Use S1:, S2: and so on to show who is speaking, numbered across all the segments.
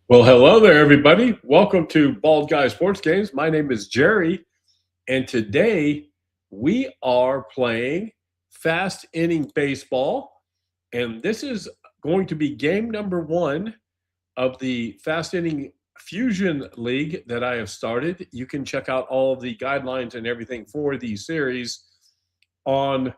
S1: Well, hello there, everybody. Welcome to Bald Guy Sports Games. My name is Jerry, and today we are playing fast inning baseball, and this is going to be game number 1 of the Fast Inning Fusion League that I have started. You can check out all of the guidelines and everything for the series on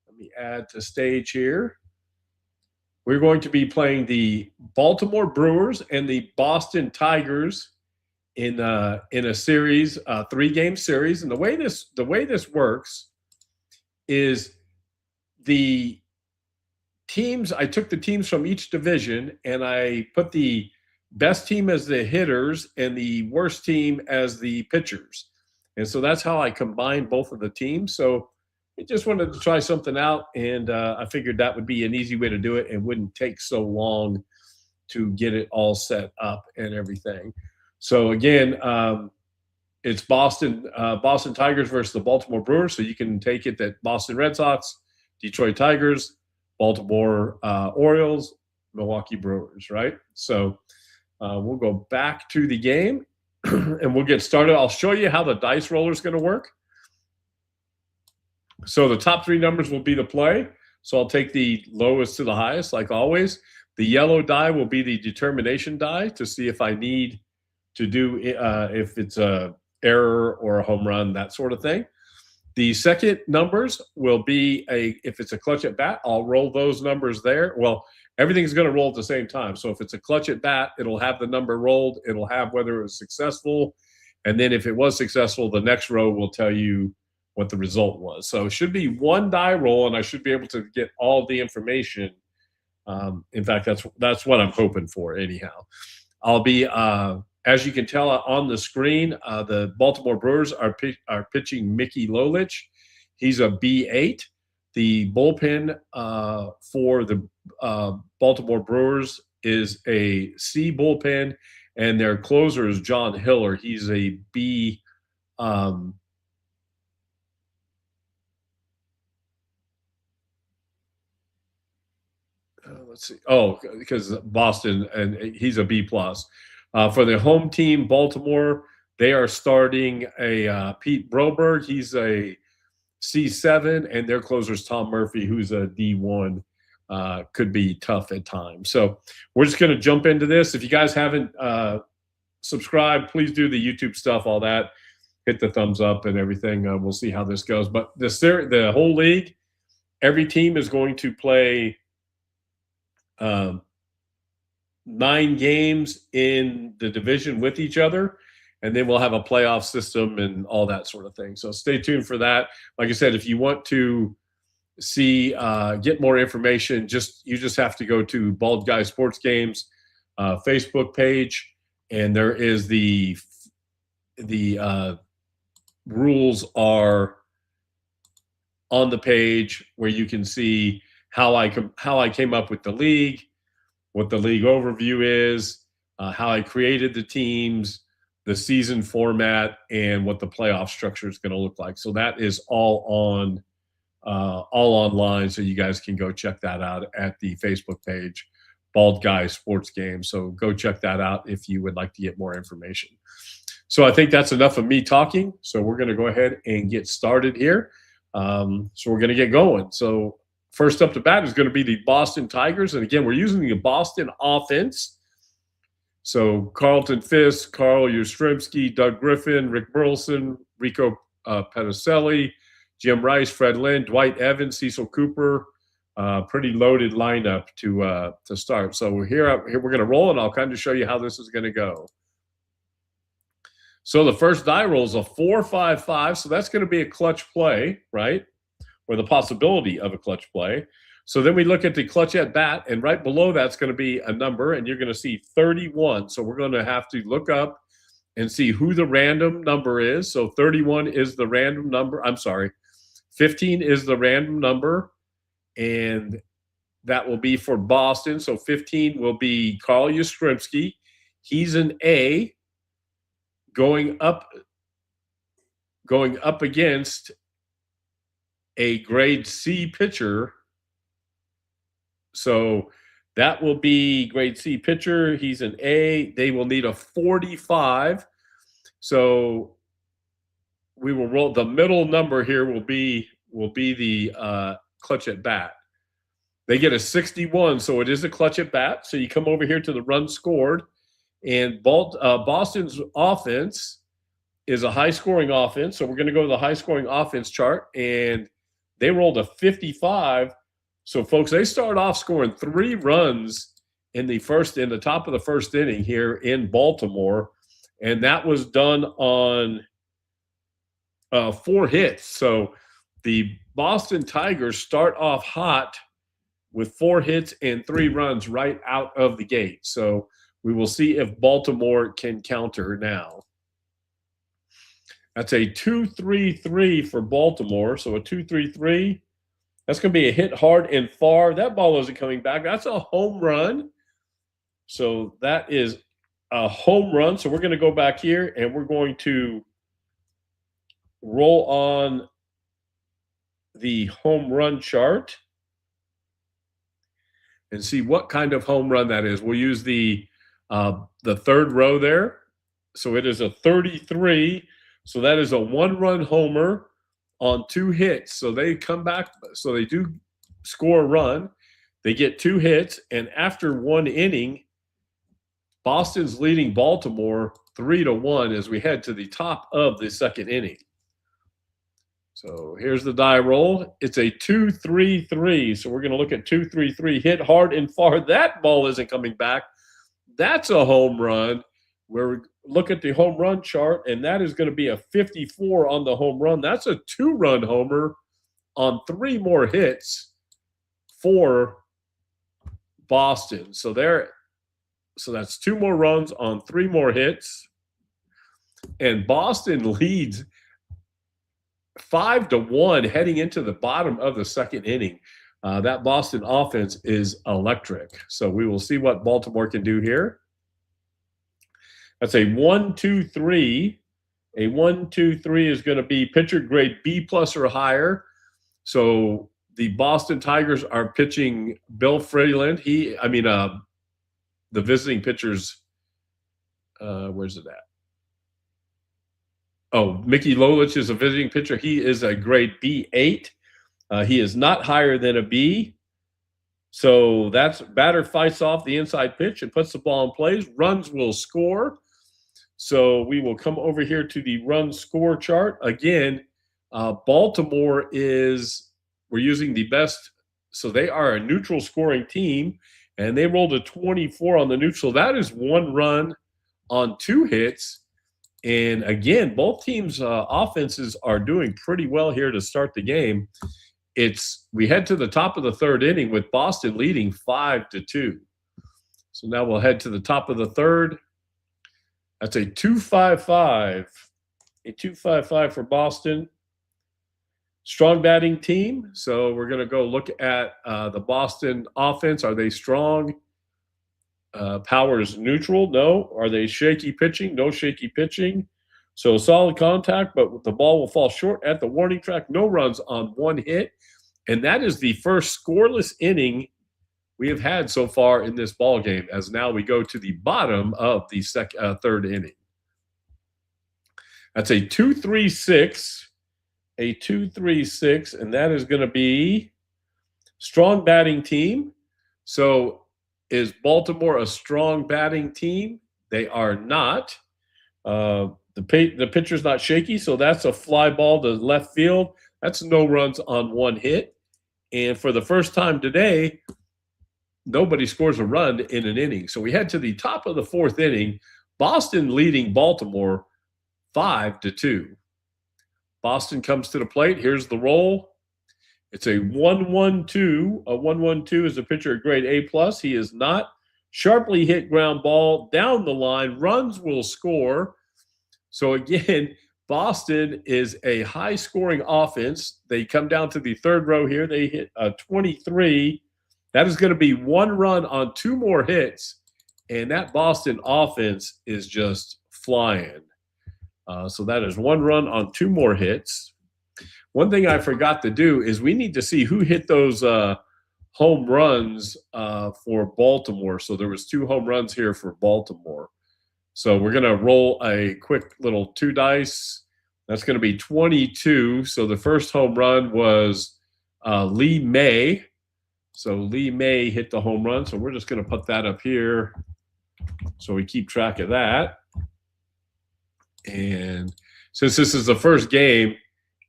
S1: let me add to stage here. We're going to be playing the Baltimore Brewers and the Boston Tigers in a series, 3-game series. And the way this works is the teams. I took the teams from each division and I put the best team as the hitters and the worst team as the pitchers. And so that's how I combined both of the teams. So I just wanted to try something out, and I figured that would be an easy way to do it and wouldn't take so long to get it all set up and everything. So again, it's Boston Tigers versus the Baltimore Brewers. So you can take it that Boston Red Sox, Detroit Tigers, Baltimore Orioles, Milwaukee Brewers, right? So we'll go back to the game and we'll get started. I'll show you how the dice roller is going to work. So the top 3 numbers will be the play. So I'll take the lowest to the highest, like always. The yellow die will be the determination die to see if I need to do if it's a error or a home run, that sort of thing. The second numbers will be if it's a clutch at bat, I'll roll those numbers there. Well, everything's going to roll at the same time. So if it's a clutch at bat, it'll have the number rolled. It'll have whether it was successful. And then if it was successful, the next row will tell you what the result was. So it should be 1 die roll, and I should be able to get all the information. In fact, that's what I'm hoping for anyhow. I'll be, as you can tell on the screen, the Baltimore Brewers are pitching Mickey Lolich. He's a B8. The bullpen for the Baltimore Brewers is a C bullpen, and their closer is John Hiller. He's a B. Let's see. Oh, because Boston, and he's a B plus. For the home team, Baltimore, they are starting a Pete Broberg. He's a C7, and their closer is Tom Murphy, who's a D1. Could be tough at times. So we're just going to jump into this. If you guys haven't subscribed, please do the YouTube stuff, all that. Hit the thumbs up and everything. We'll see how this goes. But the whole league, every team is going to play 9 games in the division with each other, and then we'll have a playoff system and all that sort of thing. So stay tuned for that. Like I said, if you want to see get more information, you just have to go to Bald Guy Sports Games Facebook page, and there is the rules are on the page where you can see how I came up with the league, what the league overview is, how I created the teams, the season format, and what the playoff structure is going to look like. So that is all online, so you guys can go check that out at the Facebook page, Bald Guy Sports Games. So go check that out if you would like to get more information. So I think that's enough of me talking. So we're going to go ahead and get started here. So we're going to get going. So first up to bat is going to be the Boston Tigers. And again, we're using the Boston offense. So Carlton Fisk, Carl Yastrzemski, Doug Griffin, Rick Burleson, Rico Pedicelli, Jim Rice, Fred Lynn, Dwight Evans, Cecil Cooper. Pretty loaded lineup to start. So here we're going to roll, and I'll kind of show you how this is going to go. So the first die roll is a 4-5-5. So that's going to be a clutch play, right? Or the possibility of a clutch play. So then we look at the clutch at bat, and right below that's going to be a number, and you're going to see 31. So we're going to have to look up and see who the random number is. So 31 is the random number. I'm sorry, 15 is the random number, and that will be for Boston. So 15 will be Carl Yastrzemski. He's an A going up against a grade C pitcher. So that will be grade C pitcher. He's an A. They will need a 45. So we will roll. The middle number here will be the clutch at bat. They get a 61, so it is a clutch at bat. So you come over here to the run scored, and Boston's offense is a high-scoring offense. So we're going to go to the high-scoring offense chart, and they rolled a 55. So, folks, they start off scoring 3 runs in the top of the first inning here in Baltimore, and that was done on 4 hits. So the Boston Tigers start off hot with 4 hits and 3 runs right out of the gate. So we will see if Baltimore can counter now. That's a 2-3-3 for Baltimore. So a 2-3-3. That's going to be a hit hard and far. That ball isn't coming back. That's a home run. So that is a home run. So we're going to go back here, and we're going to roll on the home run chart and see what kind of home run that is. We'll use the third row there. So it is a 33. So that is a 1-run homer on 2 hits. So they come back. So they do score a run. They get 2 hits. And after 1 inning, Boston's leading Baltimore 3-1 as we head to the top of the second inning. So here's the die roll. It's a 2-3-3. So we're going to look at 2-3-3. Hit hard and far. That ball isn't coming back. That's a home run. We're look at the home run chart, and that is going to be a 54 on the home run. That's a 2-run homer on 3 more hits for Boston. So that's 2 more runs on 3 more hits. And Boston leads 5-1 heading into the bottom of the second inning. That Boston offense is electric. So we will see what Baltimore can do here. That's a 1-2-3. A 1-2-3 is going to be pitcher grade B+ or higher. So the Boston Tigers are pitching Bill Freeland. The visiting pitchers. Where's it at? Oh, Mickey Lolich is a visiting pitcher. He is a grade B8. He is not higher than a B. So that's batter fights off the inside pitch and puts the ball in plays. Runs will score. So we will come over here to the run score chart. Again, Baltimore we're using the best. So they are a neutral scoring team, and they rolled a 24 on the neutral. That is 1 run on 2 hits. And again, both teams' offenses are doing pretty well here to start the game. We head to the top of the third inning with Boston leading 5-2. So now we'll head to the top of the third. That's a 2-5-5. A 2-5-5 for Boston. Strong batting team. So we're going to go look at the Boston offense. Are they strong? Power's neutral? No. Are they shaky pitching? No shaky pitching. So solid contact, but the ball will fall short at the warning track. No runs on 1 hit. And that is the first scoreless inning we have had so far in this ball game, as now we go to the bottom of the third inning. That's a 2-3-6. A 2-3-6, and that is going to be strong batting team. So is Baltimore a strong batting team? They are not. The pitcher's not shaky, so that's a fly ball to left field. That's no runs on one hit. And for the first time today, nobody scores a run in an inning. So we head to the top of the fourth inning. Boston leading Baltimore 5-2. Boston comes to the plate. Here's the roll. It's a 1-1-2. A 1-1-2 is a pitcher at grade A+. He is not. Sharply hit ground ball down the line. Runs will score. So again, Boston is a high-scoring offense. They come down to the third row here. They hit a 23. That is going to be one run on two more hits, and that Boston offense is just flying. So that is one run on two more hits. One thing I forgot to do is we need to see who hit those home runs for Baltimore. So there was 2 home runs here for Baltimore. So we're going to roll a quick little 2 dice. That's going to be 22. So the first home run was Lee May. So Lee May hit the home run. So we're just going to put that up here so we keep track of that. And since this is the first game,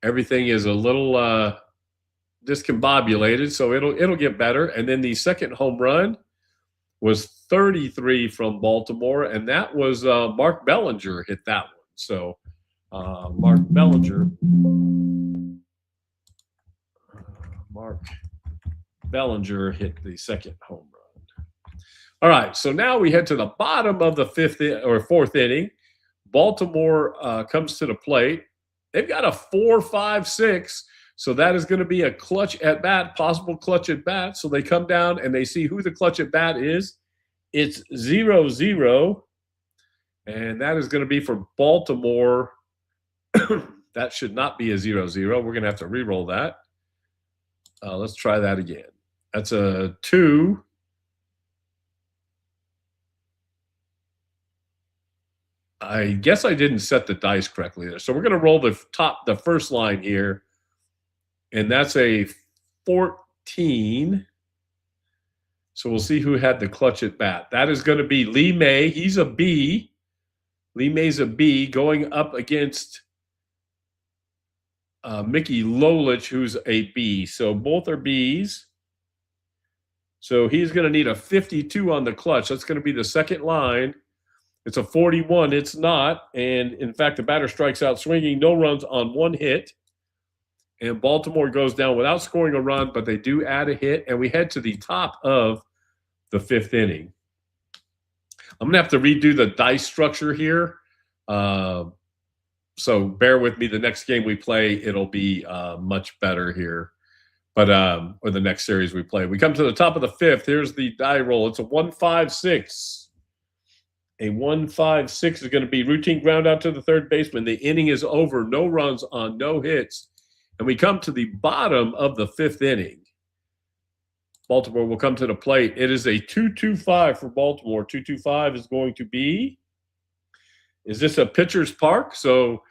S1: everything is a little discombobulated, so it'll get better. And then the second home run was 33 from Baltimore, and that was Mark Bellinger hit that one. So Mark Bellinger hit the second home run. All right, so now we head to the bottom of the fourth inning. Baltimore comes to the plate. They've got a 4-5-6, so that is going to be a clutch at bat, possible clutch at bat. So they come down and they see who the clutch at bat is. It's 0-0, and that is going to be for Baltimore. That should not be a 0-0. We're going to have to re-roll that. Let's try that again. That's a 2. I guess I didn't set the dice correctly there. So we're going to roll the first line here, and that's a 14. So we'll see who had the clutch at bat. That is going to be Lee May. He's a B. Lee May's a B going up against Mickey Lolich, who's a B. So both are Bs. So he's going to need a 52 on the clutch. That's going to be the second line. It's a 41. It's not. And, in fact, the batter strikes out swinging. No runs on one hit. And Baltimore goes down without scoring a run, but they do add a hit. And we head to the top of the fifth inning. I'm going to have to redo the dice structure here. So bear with me. The next game we play, it'll be much better here. But or the next series we play. We come to the top of the fifth. Here's the die roll. It's a 1-5-6. A 1-5-6 is going to be routine ground out to the third baseman. The inning is over. No runs on no hits. And we come to the bottom of the fifth inning. Baltimore will come to the plate. It is a 2-2-5 for Baltimore. 2-2-5 is going to be, is this a pitcher's park? So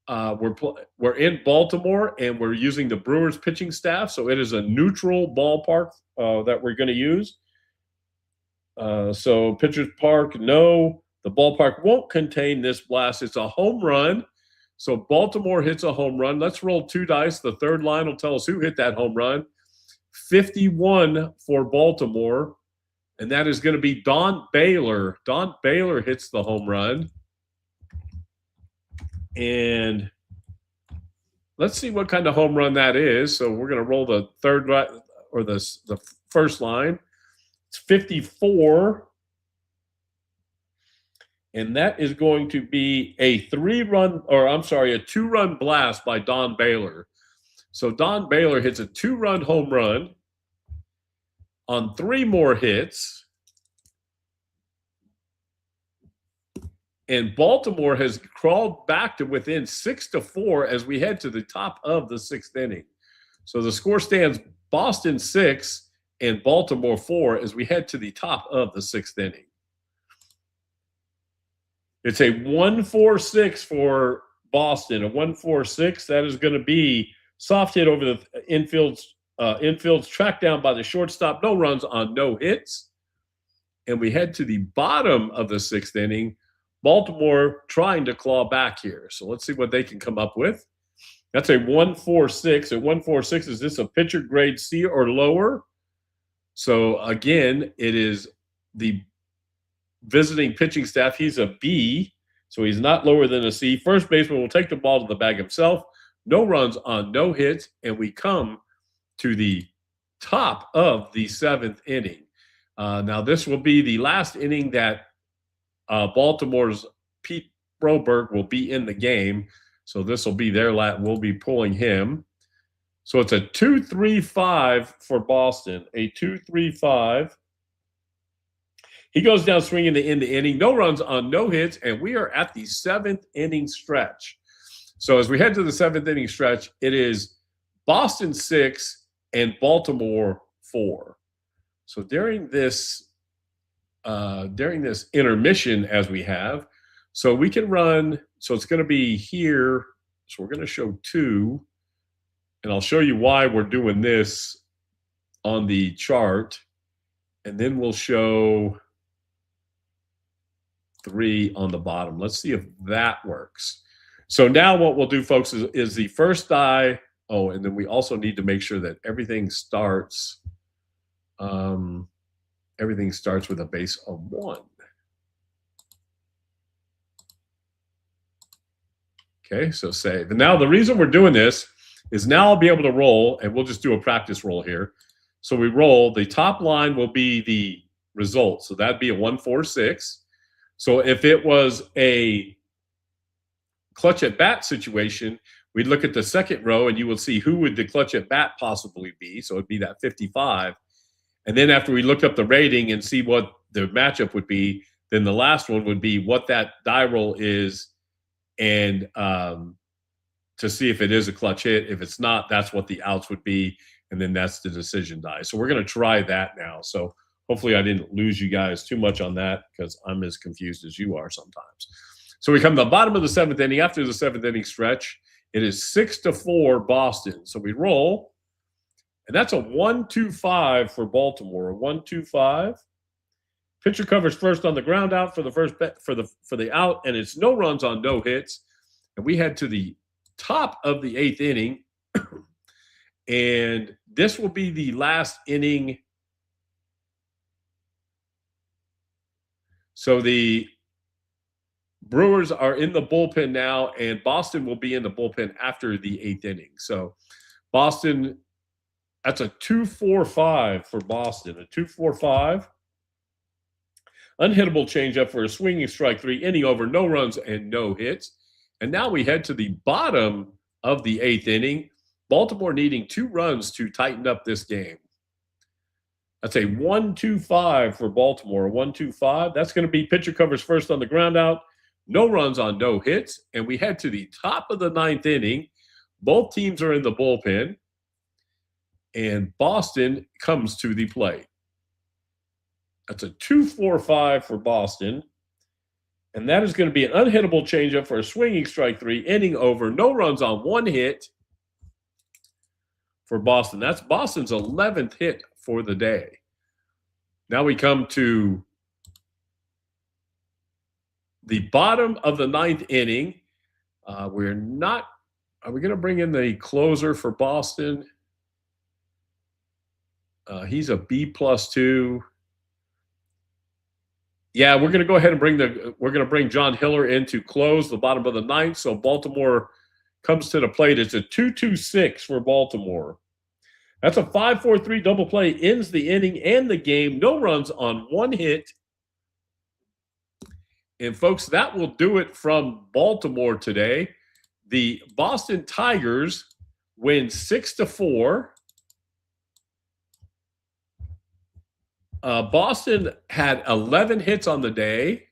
S1: we're in Baltimore, and we're using the Brewers pitching staff. So it is a neutral ballpark that we're going to use. So pitcher's park, no. The ballpark won't contain this blast. It's a home run. So Baltimore hits a home run. Let's roll 2 dice. The third line will tell us who hit that home run. 51 for Baltimore, and that is going to be Don Baylor. Don Baylor hits the home run. And let's see what kind of home run that is. So we're going to roll the third or the first line. It's 54. And that is going to be a 2-run blast by Don Baylor. So Don Baylor hits a 2-run home run on 3 more hits. And Baltimore has crawled back to within 6-4 as we head to the top of the 6th inning. So the score stands Boston 6 and Baltimore 4 as we head to the top of the 6th inning. It's a 1-4-6 for Boston. A 1-4-6. That is going to be soft hit over the infield's tracked down by the shortstop. No runs on no hits. And we head to the bottom of the 6th inning. Baltimore trying to claw back here. So let's see what they can come up with. That's a 146. A 146, is this a pitcher grade C or lower? So again, it is the visiting pitching staff. He's a B, so he's not lower than a C. First baseman will take the ball to the bag himself. No runs on no hits, and we come to the top of the 7th inning. Now, this will be the last inning that Baltimore's Pete Broberg will be in the game. So this will be their we'll be pulling him. So it's a 2-3-5 for Boston. A 2-3-5. He goes down swinging to end the inning. No runs on no hits, and we are at the 7th inning stretch. So as we head to the 7th inning stretch, it is Boston 6 and Baltimore 4. So during this intermission as we have, so we can run, so it's going to be here. So we're going to show 2, and I'll show you why we're doing this on the chart, and then we'll show 3 on the bottom. Let's see if that works. So now what we'll do, folks, is the first die. Oh, and then we also need to make sure that everything starts with a base of 1. Okay, so save. And now the reason we're doing this is now I'll be able to roll, and we'll just do a practice roll here. So we roll. The top line will be the result. So that'd be a 1-4-6. So if it was a clutch at bat situation, we'd look at the second row, and you will see who would the clutch at bat possibly be. So it'd be that 55. And then after we look up the rating and see what the matchup would be, then the last one would be what that die roll is, and to see if it is a clutch hit. If it's not, that's what the outs would be, and then that's the decision die. So we're going to try that now. So hopefully I didn't lose you guys too much on that, because I'm as confused as you are sometimes. So we come to the bottom of the 7th inning. After the 7th inning stretch, it is 6-4 Boston. So we roll, and that's a 1-2-5 for Baltimore. A 1-2-5. Pitcher covers first on the ground out for the the out, and it's no runs on no hits. And we head to the top of the 8th inning, and this will be the last inning. So the Brewers are in the bullpen now, and Boston will be in the bullpen after the 8th inning. So Boston, that's a 2-4-5 for Boston. A 2-4-5. Unhittable changeup for a swinging strike 3, inning over, no runs and no hits. And now we head to the bottom of the 8th inning. Baltimore needing 2 runs to tighten up this game. That's a 1-2-5 for Baltimore. A 1-2-5. That's going to be pitcher covers first on the ground out, no runs on no hits. And we head to the top of the 9th inning. Both teams are in the bullpen, and Boston comes to the plate. That's a 2-4-5 for Boston. And that is going to be an unhittable changeup for a swinging strike 3, inning over, no runs on 1 hit for Boston. That's Boston's 11th hit for the day. Now we come to the bottom of the 9th inning. Are we going to bring in the closer for Boston? He's a B+2. Yeah, we're going to go ahead and bring John Hiller in to close the bottom of the 9th. So Baltimore comes to the plate. It's a 2-2-6 for Baltimore. That's a 5-4-3 double play, ends the inning and the game. No runs on 1 hit. And folks, that will do it from Baltimore today. The Boston Tigers win 6-4. Boston had 11 hits on the day,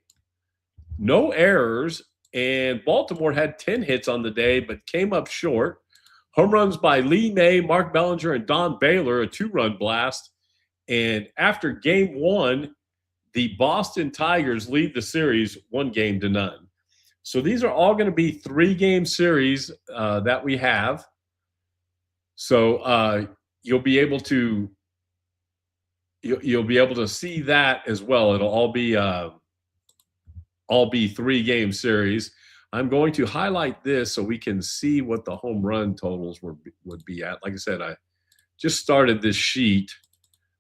S1: no errors, and Baltimore had 10 hits on the day but came up short. Home runs by Lee May, Mark Bellinger, and Don Baylor, a 2-run blast. And after game 1, the Boston Tigers lead the series 1-0. So these are all going to be 3-game series that we have. So you'll be able to see that as well. It'll all be all be 3-game series. I'm going to highlight this so we can see what the home run totals would be at. Like I said, I just started this sheet,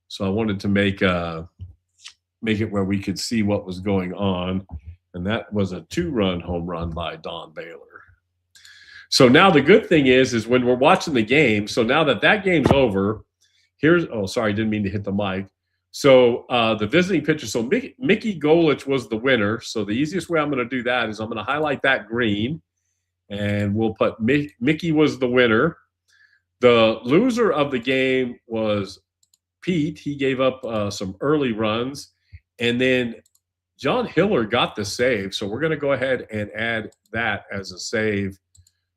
S1: so I wanted to make it where we could see what was going on, and that was a 2-run home run by Don Baylor. So now the good thing is when we're watching the game, so now that game's over, sorry, didn't mean to hit the mic. So the visiting pitcher, so Mickey Golich was the winner. So the easiest way I'm going to do that is I'm going to highlight that green, and we'll put Mickey was the winner. The loser of the game was Pete. He gave up some early runs, and then John Hiller got the save. So we're going to go ahead and add that as a save.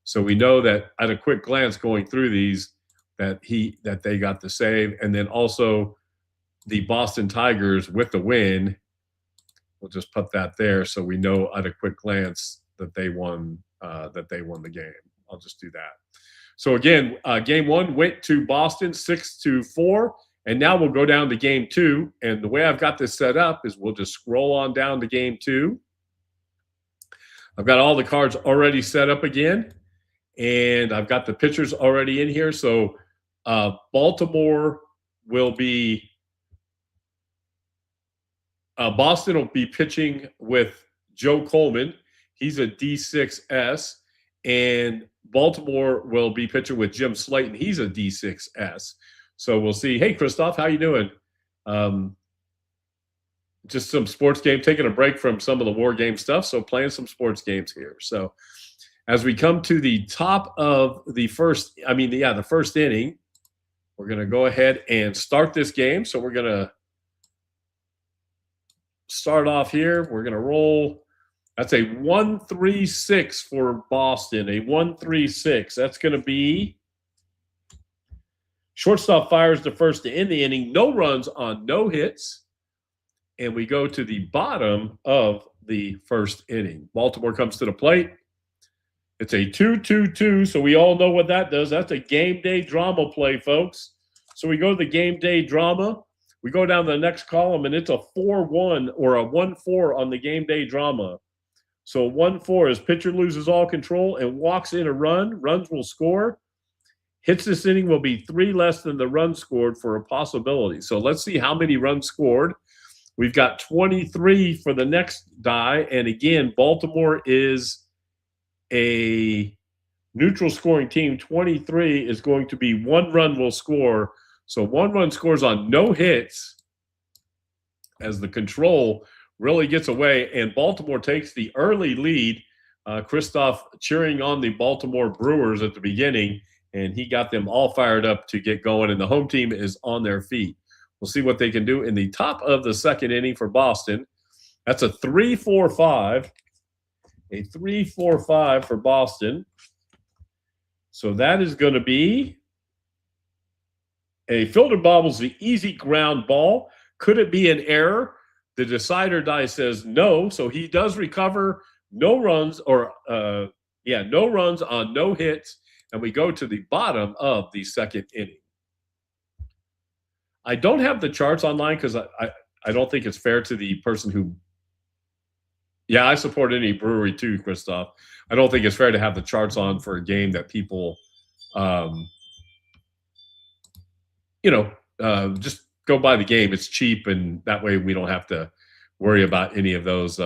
S1: So we know that at a quick glance going through these that they got the save, and then also the Boston Tigers with the win. We'll just put that there so we know at a quick glance that they won the game. I'll just do that. So again, game 1 went to Boston 6-4, and now we'll go down to game 2. And the way I've got this set up is we'll just scroll on down to game 2. I've got all the cards already set up again, and I've got the pitchers already in here. So Baltimore will be Boston will be pitching with Joe Coleman. He's a D6S. And Baltimore will be pitching with Jim Slayton. He's a D6S. So we'll see. Hey, Christoph, how you doing? Just some sports game, taking a break from some of the war game stuff. So playing some sports games here. So as we come to the top of the first inning, we're going to go ahead and start this game. So we're going to start off here. We're going to roll. That's a 1-3-6 for Boston, a 1-3-6. That's going to be shortstop fires the first to end the inning, no runs on no hits. And we go to the bottom of the first inning. Baltimore comes to the plate. It's a 2-2-2, so we all know what that does. That's a game day drama play, folks. So we go to the game day drama. We go down to the next column, and it's a 4-1 or a 1-4 on the game day drama. So 1-4 is pitcher loses all control and walks in a run. Runs will score. Hits this inning will be 3 less than the run scored for a possibility. So let's see how many runs scored. We've got 23 for the next die. And again, Baltimore is a neutral scoring team. 23 is going to be 1 run will score. So 1 run scores on no hits as the control really gets away, and Baltimore takes the early lead. Christoph cheering on the Baltimore Brewers at the beginning, and he got them all fired up to get going, and the home team is on their feet. We'll see what they can do in the top of the second inning for Boston. That's a 3-4-5. A 3-4-5 for Boston. So that is going to be a fielder bobbles the easy ground ball. Could it be an error? The decider die says no, so he does recover. No runs no runs on no hits, and we go to the bottom of the second inning. I don't have the charts online because I don't think it's fair to the person who – yeah, I support any brewery too, Christoph. I don't think it's fair to have the charts on for a game that people just – go buy the game. It's cheap, and that way we don't have to worry about any of those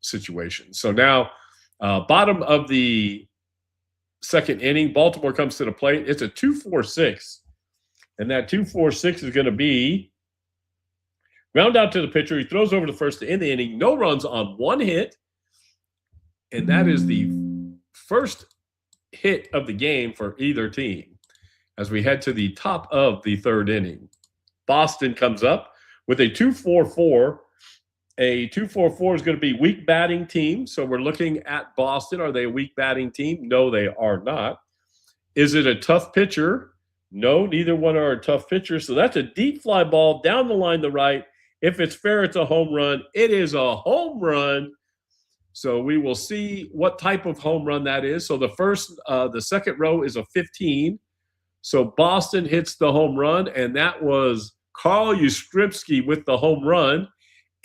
S1: situations. So now, bottom of the second inning, Baltimore comes to the plate. It's a 2-4-6, and that 2-4-6 is going to be ground out to the pitcher. He throws over the first to end the inning. No runs on 1 hit, and that is the first hit of the game for either team as we head to the top of the third inning. Boston comes up with a 2-4-4. A 2-4-4 is going to be weak batting team. So we're looking at Boston. Are they a weak batting team? No, they are not. Is it a tough pitcher? No, neither one are a tough pitcher. So that's a deep fly ball down the line to right. If it's fair, it's a home run. It is a home run. So we will see what type of home run that is. So the second row is a 15. So Boston hits the home run, and that was Carl Yastrzemski with the home run.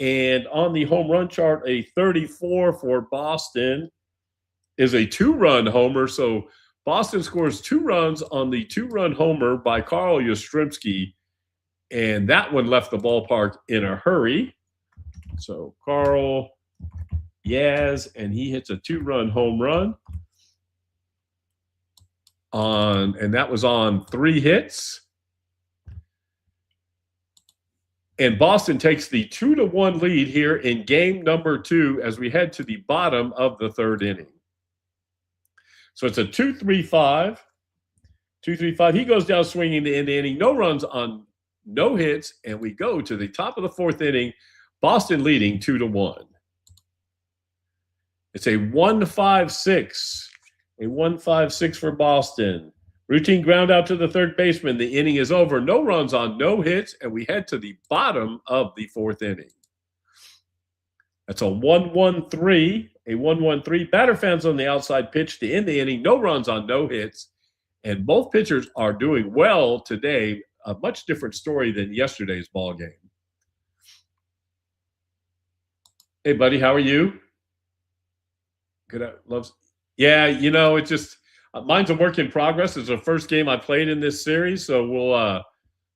S1: And on the home run chart, a 34 for Boston is a 2-run homer. So Boston scores 2 runs on the 2-run homer by Carl Yastrzemski. And that one left the ballpark in a hurry. So Carl Yaz, and he hits a 2-run home run and that was on 3 hits. And Boston takes the 2-1 lead here in game number 2 as we head to the bottom of the 3rd inning. So it's a 2-3-5. 2-3-5. He goes down swinging the end of the inning. No runs on no hits. And we go to the top of the 4th inning. Boston leading 2-1. It's a 1-5-6. A 1-5-6 for Boston. Routine ground out to the 3rd baseman. The inning is over. No runs on no hits. And we head to the bottom of the 4th inning. That's a 1-1-3. A 1-1-3. Batter fans on the outside pitch to end the inning. No runs on no hits. And both pitchers are doing well today. A much different story than yesterday's ball game. Hey, buddy, how are you? Good. Yeah, it's just mine's a work in progress. It's the first game I played in this series, so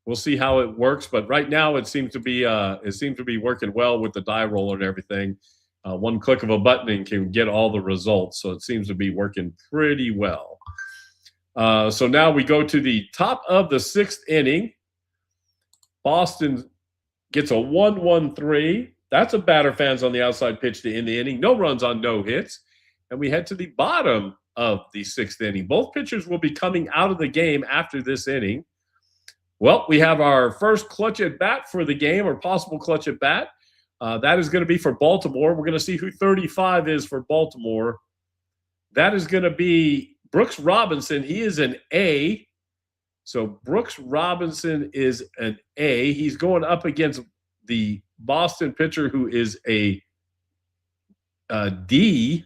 S1: we'll see how it works. But right now, it seems to be working well with the die roller and everything. One click of a button and can get all the results. So it seems to be working pretty well. So now we go to the top of the 6th inning. Boston gets a 1-1-3. That's a batter fans on the outside pitch to end the inning. No runs on no hits. And we head to the bottom of the 6th inning. Both pitchers will be coming out of the game after this inning. Well, we have our first clutch at bat for the game, or possible clutch at bat. That is going to be for Baltimore. We're going to see who 35 is for Baltimore. That is going to be Brooks Robinson. He is an A. So Brooks Robinson is an A. He's going up against the Boston pitcher who is a D.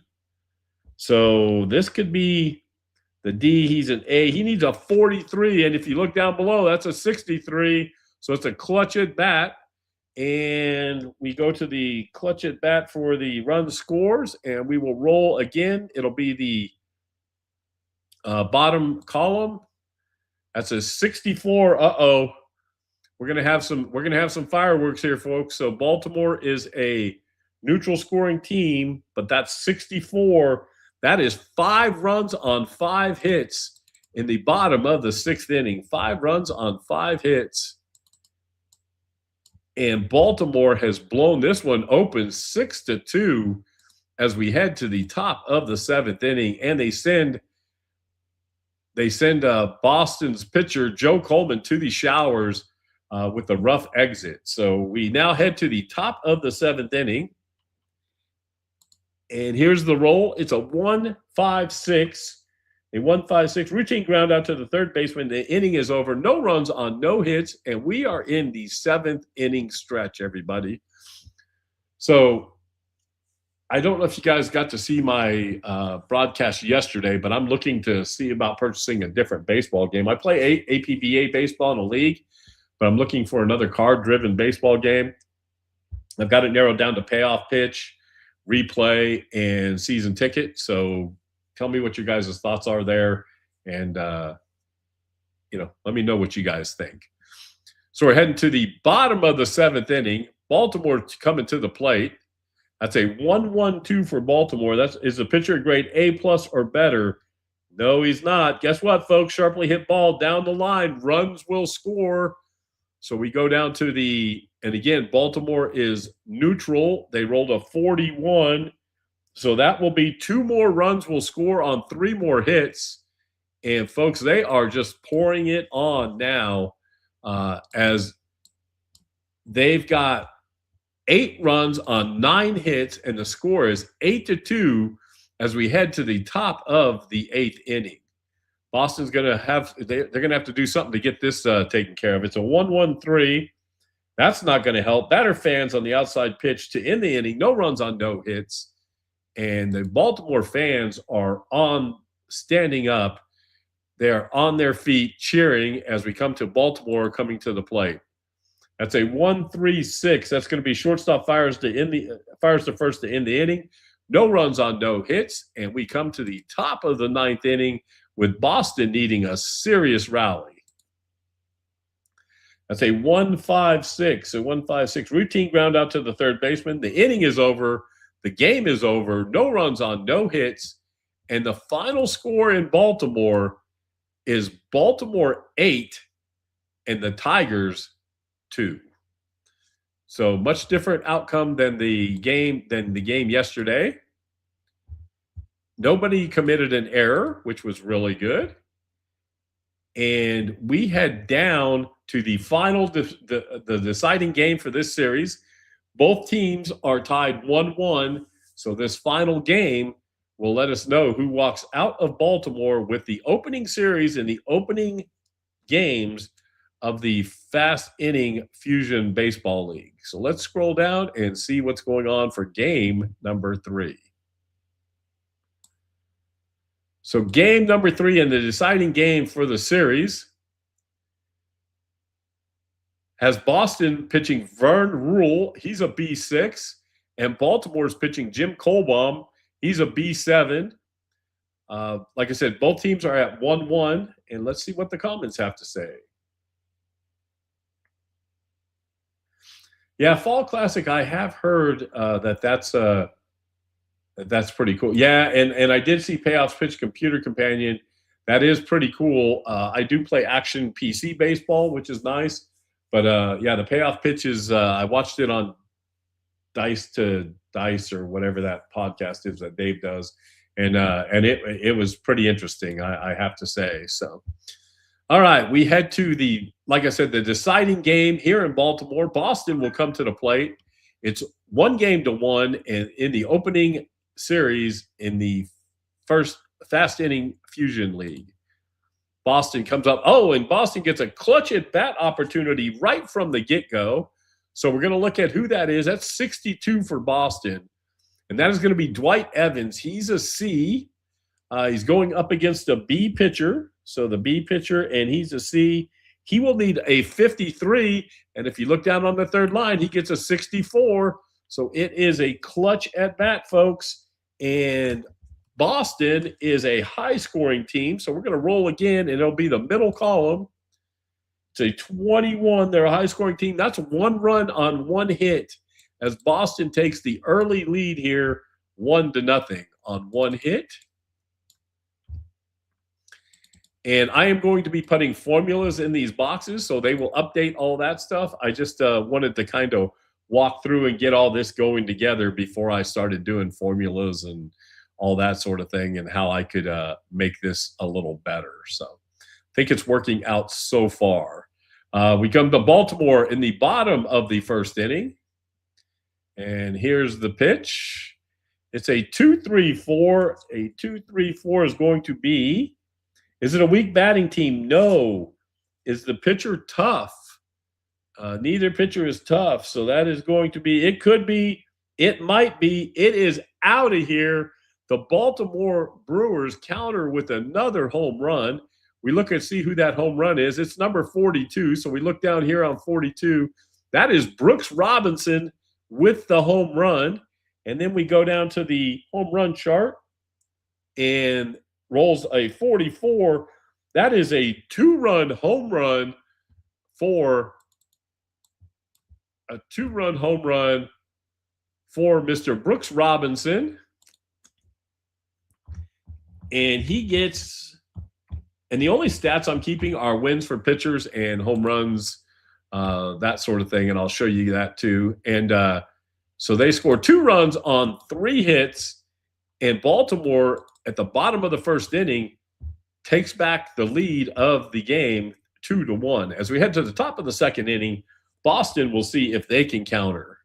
S1: So this could be the D. He's an A. He needs a 43. And if you look down below, that's a 63. So it's a clutch at bat. And we go to the clutch at bat for the run scores. And we will roll again. It'll be the bottom column. That's a 64. We're gonna have some fireworks here, folks. So Baltimore is a neutral scoring team, but that's 64. That is 5 runs on 5 hits in the bottom of the 6th inning. 5 runs on 5 hits. And Baltimore has blown this one open 6-2 as we head to the top of the 7th inning. And they send Boston's pitcher, Joe Coleman, to the showers with a rough exit. So we now head to the top of the 7th inning. And here's the roll. It's a 1-5-6. A 1-5-6 routine ground out to the 3rd baseman. The inning is over. No runs on no hits. And we are in the 7th inning stretch, everybody. So I don't know if you guys got to see my broadcast yesterday, but I'm looking to see about purchasing a different baseball game. I play APBA baseball in a league, but I'm looking for another card-driven baseball game. I've got it narrowed down to payoff pitch, replay, and season ticket. So tell me what your guys' thoughts are there, and let me know what you guys think. So we're heading to the bottom of the 7th inning. Baltimore coming to the plate. That's a 1-1-2 for Baltimore. Is the pitcher a grade A+ or better? No, he's not. Guess what, folks? Sharply hit ball down the line. Runs will score. So we go down to and again, Baltimore is neutral. They rolled a 41. So that will be 2 more runs will score on 3 more hits. And folks, they are just pouring it on now as they've got 8 runs on 9 hits, and the score is 8-2 as we head to the top of the 8th inning. Boston's going to they're going to have to do something to get this taken care of. It's a 1-1-3. That's not going to help. Batter fans on the outside pitch to end the inning. No runs on no hits. And the Baltimore fans are standing up. They're on their feet cheering as we come to Baltimore coming to the plate. That's a 1-3-6. That's going to be shortstop fires to first to end the inning. No runs on no hits, and we come to the top of the ninth inning with Boston needing a serious rally. That's a 1-5-6. A 1-5-6 routine ground out to the third baseman. The inning is over. The game is over. No runs on no hits, and the final score in Baltimore is Baltimore 8 and the Tigers 2. So much different outcome than the game yesterday. Nobody committed an error, which was really good. And we head down to the final, the deciding game for this series. Both teams are tied 1-1. So this final game will let us know who walks out of Baltimore with the opening series and the opening games of the Fast Inning Fusion Baseball League. So let's scroll down and see what's going on for game number 3. So game number 3 and the deciding game for the series has Boston pitching Vern Rule. He's a B6. And Baltimore's pitching Jim Colbaum. He's a B7. Like I said, both teams are at 1-1. And let's see what the comments have to say. Yeah, Fall Classic, I have heard that's pretty cool. Yeah, and I did see Payoff's Pitch Computer Companion. That is pretty cool. I do play action PC baseball, which is nice. But, yeah, the Payoff Pitch is I watched it on Dice to Dice or whatever that podcast is that Dave does. And it was pretty interesting, I have to say. So, all right, we head to like I said, the deciding game here in Baltimore. Boston will come to the plate. It's 1-1, and in the opening series in the first Fast Inning Fusion League, Boston comes up. Oh, and Boston gets a clutch at bat opportunity right from the get-go. So we're going to look at who that is. That's 62 for Boston, and that is going to be Dwight Evans. He's a C. He's going up against a B pitcher. So the B pitcher, and he's a C. He will need a 53, and if you look down on the third line, he gets a 64. So it is a clutch at bat, folks. And Boston is a high-scoring team, so we're going to roll again, and it'll be the middle column. It's a 21. They're a high-scoring team. That's 1 run on 1 hit as Boston takes the early lead here, 1-0 on 1 hit. And I am going to be putting formulas in these boxes, so they will update all that stuff. I just wanted to kind of walk through and get all this going together before I started doing formulas and all that sort of thing and how I could make this a little better. So I think it's working out so far. We come to Baltimore in the bottom of the first inning. And here's the pitch. It's a 2-3-4. A 2-3-4 is going to be, is it a weak batting team? No. Is the pitcher tough? Neither pitcher is tough. So that is going to be, it could be, it might be, it is out of here. The Baltimore Brewers counter with another home run. We look and see who that home run is. It's number 42. So we look down here on 42. That is Brooks Robinson with the home run. And then we go down to the home run chart and rolls a 44. That is a 2-run home run for Mr. Brooks Robinson. And he gets, and the only stats I'm keeping are wins for pitchers and home runs, that sort of thing. And I'll show you that too. And so they score 2 runs on 3 hits, and Baltimore at the bottom of the first inning takes back the lead of the game 2-1. As we head to the top of the second inning, Boston will see if they can counter.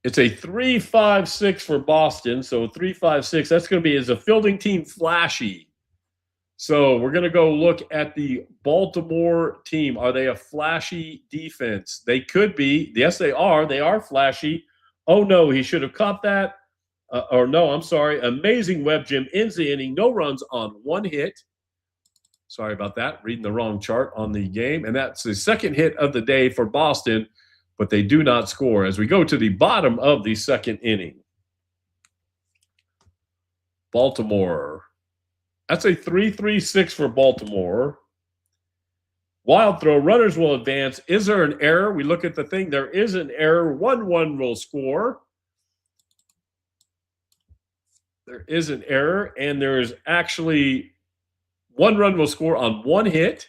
S1: It's a 3-5-6 for Boston. So 3-5-6, that's going to be, is a fielding team flashy? So we're going to go look at the Baltimore team. Are they a flashy defense? They could be. Yes, they are. They are flashy. Oh, no, he should have caught that. Or no, I'm sorry. Amazing Web Gym ends the inning. No runs on 1 hit. Sorry about that. Reading the wrong chart on the game. And that's the second hit of the day for Boston, but they do not score as we go to the bottom of the second inning. Baltimore. That's a 3-3-6 for Baltimore. Wild throw. Runners will advance. Is there an error? We look at the thing. There is an error. 1-1 will score. There is an error, and there is actually 1 run will score on 1 hit.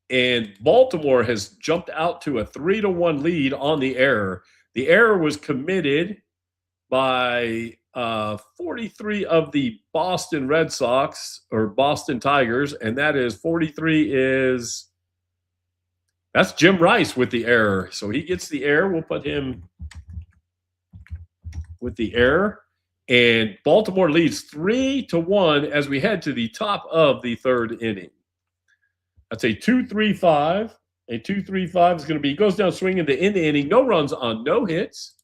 S1: And Baltimore has jumped out to a 3-1 lead on the error. The error was committed by 43 of the Boston Red Sox or Boston Tigers, and that is 43 is that's Jim Rice with the error. So he gets the error. We'll put him with the error. And Baltimore leads 3-1 as we head to the top of the third inning. That's a 2-3-5. A 2-3-5 is going to be goes down swinging to end the inning. No runs on no hits.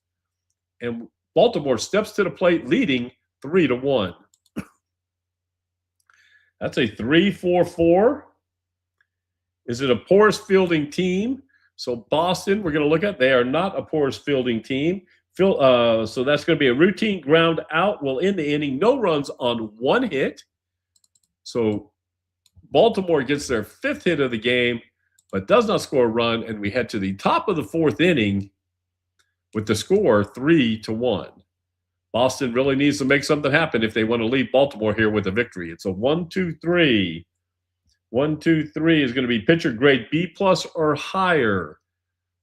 S1: And Baltimore steps to the plate leading 3-1. That's a 3-4-4. Is it a porous fielding team? So Boston, we're going to look at. They are not a porous fielding team. So that's going to be a routine ground out. Will end the inning. No runs on 1 hit. So Baltimore gets their 5th hit of the game, but does not score a run. And we head to the top of the 4th inning with the score 3-1. Boston really needs to make something happen if they want to leave Baltimore here with a victory. It's a 1-2-3. 1-2-3 is going to be pitcher grade B+ or higher.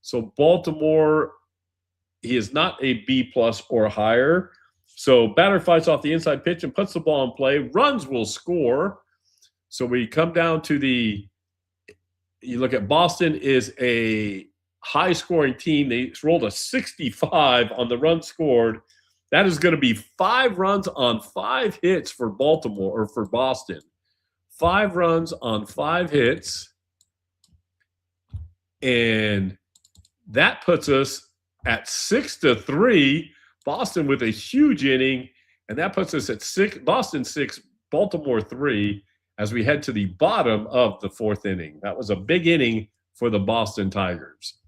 S1: So Baltimore, he is not a B+ or higher. So batter fights off the inside pitch and puts the ball in play. Runs will score. So we come down to you look at Boston is a high-scoring team. They rolled a 65 on the run scored. That is going to be 5 runs on 5 hits for Baltimore or for Boston. 5 runs on 5 hits. And that puts us at 6-3. Boston with a huge inning. And that puts us at 6. Boston 6, Baltimore 3 as we head to the bottom of the 4th inning. That was a big inning for the Boston Tigers.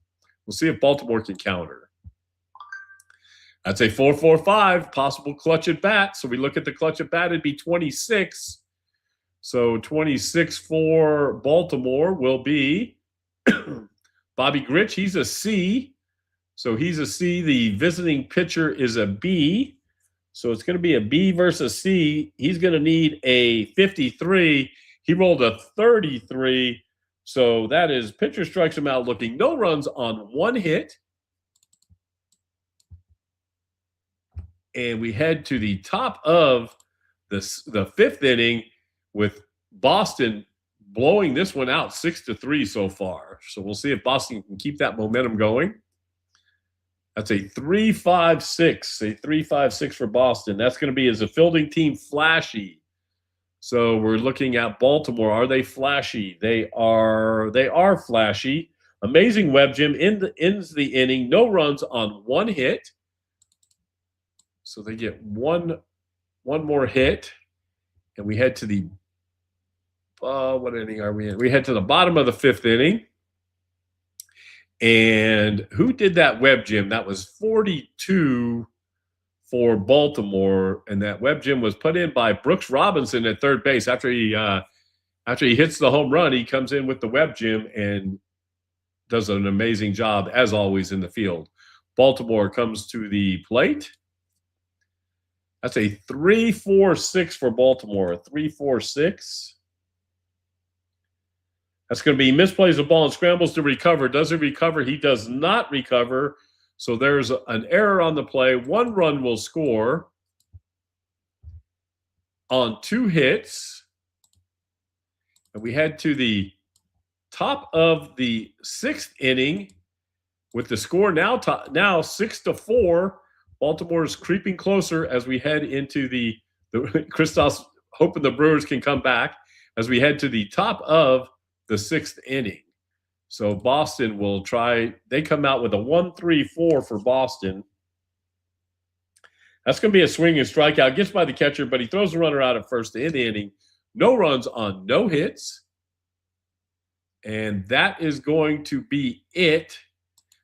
S1: We'll see if Baltimore can counter. That's a 4-4-5, possible clutch at bat. So we look at the clutch at bat, it'd be 26. So 26 for Baltimore will be Bobby Grich. He's a C. So he's a C. The visiting pitcher is a B. So it's going to be a B versus C. He's going to need a 53. He rolled a 33. So that is pitcher strikes him out looking. No runs on 1 hit. And we head to the top of the 5th inning with Boston blowing this one out 6-3 so far. So we'll see if Boston can keep that momentum going. That's a 3-5-6, a 3-5-6 for Boston. That's going to be as a fielding team flashy. So we're looking at Baltimore. Are they flashy? They are flashy. Amazing Web Gym ends the inning. No runs on 1 hit. So they get one more hit. And we head to the what inning are we in? We head to the bottom of the 5th inning. And who did that Web Gym? That was 42 for Baltimore, and that Web Gym was put in by Brooks Robinson at third base. After he hits the home run, he comes in with the Web Gym and does an amazing job, as always, in the field. Baltimore comes to the plate. That's a 3-4-6 for Baltimore, a 3-4-6. That's going to be misplays the ball and scrambles to recover. Does he recover? He does not recover. So there's an error on the play. 1 run will score on 2 hits. And we head to the top of the 6th inning with the score now 6-4. Baltimore is creeping closer as we head into the Christos hoping the Brewers can come back as we head to the top of the 6th inning. So Boston will try. They come out with a 1-3-4 for Boston. That's going to be a swing and strikeout. Gets by the catcher, but he throws the runner out at first to end the inning. No runs on no hits. And that is going to be it.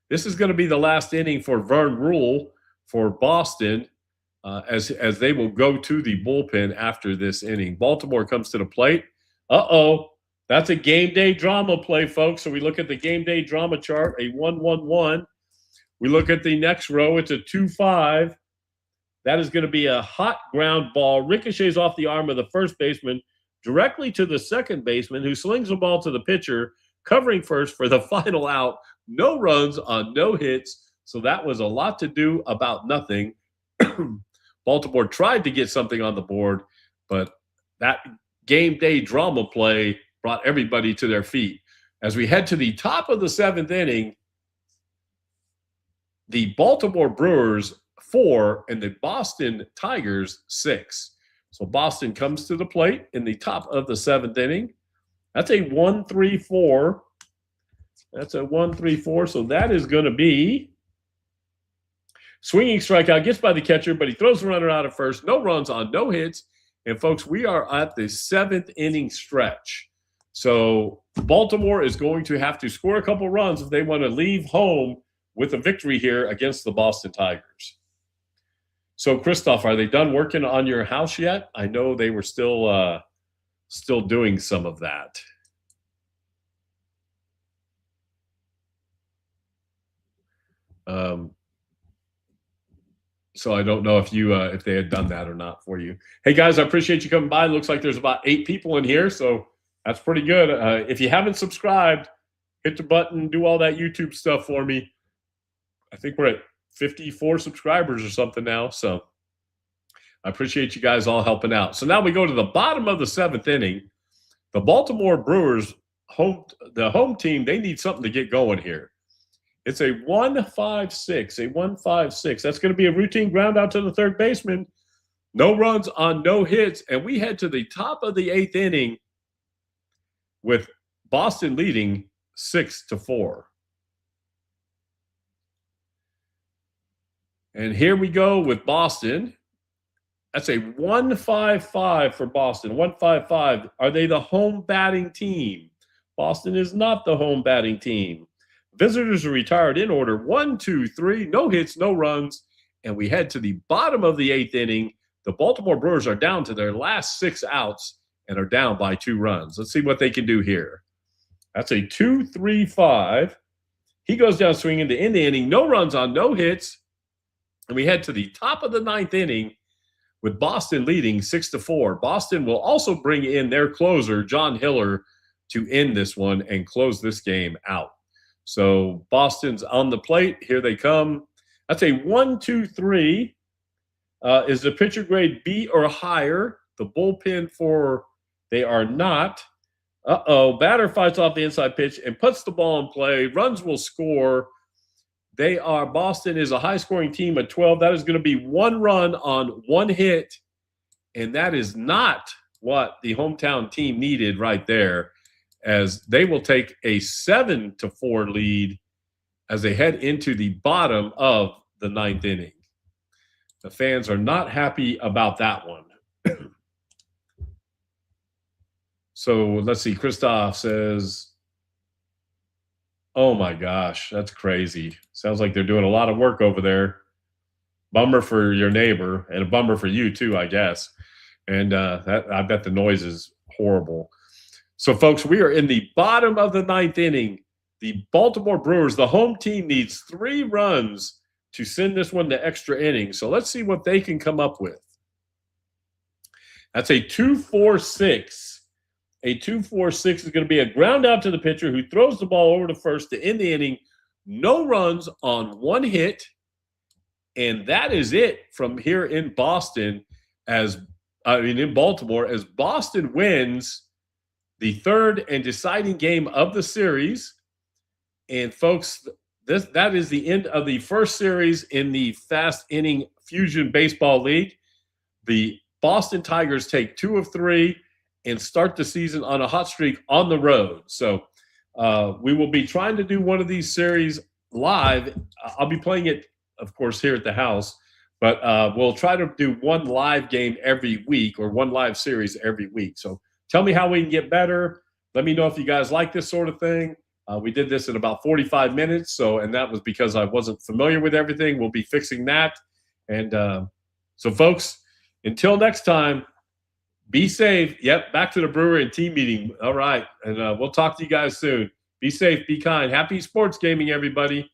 S1: This is going to be the last inning for Vern Rule for Boston as they will go to the bullpen after this inning. Baltimore comes to the plate. Uh-oh. That's a game day drama play, folks. So we look at the game day drama chart, a 1-1-1. We look at the next row. It's a 2-5. That is going to be a hot ground ball. Ricochets off the arm of the first baseman directly to the second baseman, who slings the ball to the pitcher, covering first for the final out. No runs on no hits. So that was a lot to do about nothing. Baltimore tried to get something on the board, but that game day drama play brought everybody to their feet. As we head to the top of the seventh inning, the Baltimore Brewers 4 and the Boston Tigers 6. So Boston comes to the plate in the top of the seventh inning. That's a 1-3-4. That's a 1-3-4. So that is going to be swinging strikeout. Gets by the catcher, but he throws the runner out at first. No runs on no hits. And folks, we are at the seventh inning stretch. So Baltimore is going to have to score a couple runs if they want to leave home with a victory here against the Boston Tigers. So, Christoph, are they done working on your house yet? I know they were still doing some of that. So I don't know if you if they had done that or not for you. Hey, guys, I appreciate you coming by. Looks like there's about 8 people in here, so that's pretty good. If you haven't subscribed, hit the button, do all that YouTube stuff for me. I think we're at 54 subscribers or something now. So I appreciate you guys all helping out. So now we go to the bottom of the seventh inning. The Baltimore Brewers, the home team, they need something to get going here. It's a 1-5-6. That's going to be a routine ground out to the third baseman. No runs on no hits. And we head to the top of the eighth inning with Boston leading 6-4. And here we go with Boston. That's a 1-5-5 for Boston. 1-5-5. Are they the home batting team? Boston is not the home batting team. Visitors are retired in order. 1, 2, 3. No hits, no runs. And we head to the bottom of the eighth inning. The Baltimore Brewers are down to their last 6 outs and are down by 2 runs. Let's see what they can do here. That's a 2-3-5. He goes down swinging to end the inning. No runs on no hits. And we head to the top of the ninth inning with Boston leading 6-4. Boston will also bring in their closer, John Hiller, to end this one and close this game out. So Boston's on the plate. Here they come. That's a 1-2-3. Is the pitcher grade B or higher? The bullpen they are not. Batter fights off the inside pitch and puts the ball in play. Runs will score. Boston is a high-scoring team at 12. That is going to be 1 run on 1 hit, and that is not what the hometown team needed right there, as they will take a 7-4 lead as they head into the bottom of the ninth inning. The fans are not happy about that one. So let's see. Christoph says, oh my gosh, that's crazy. Sounds like they're doing a lot of work over there. Bummer for your neighbor and a bummer for you too, I guess. And I bet the noise is horrible. So, folks, we are in the bottom of the ninth inning. The Baltimore Brewers, the home team, needs 3 runs to send this one to extra innings. So let's see what they can come up with. That's a 2-4-6. A 2-4-6 is going to be a ground out to the pitcher who throws the ball over to first to end the inning. No runs on 1 hit. And that is it from here in Baltimore, as Boston wins the third and deciding game of the series. And folks, that is the end of the first series in the Fast Inning Fusion Baseball League. The Boston Tigers take 2 of 3 and start the season on a hot streak on the road. So we will be trying to do one of these series live. I'll be playing it, of course, here at the house, But we'll try to do one live game every week or one live series every week. So tell me how we can get better. Let me know if you guys like this sort of thing. We did this in about 45 minutes, and that was because I wasn't familiar with everything. We'll be fixing that. And so, folks, until next time, be safe. Yep, back to the brewery and team meeting. All right, and we'll talk to you guys soon. Be safe, be kind. Happy sports gaming, everybody.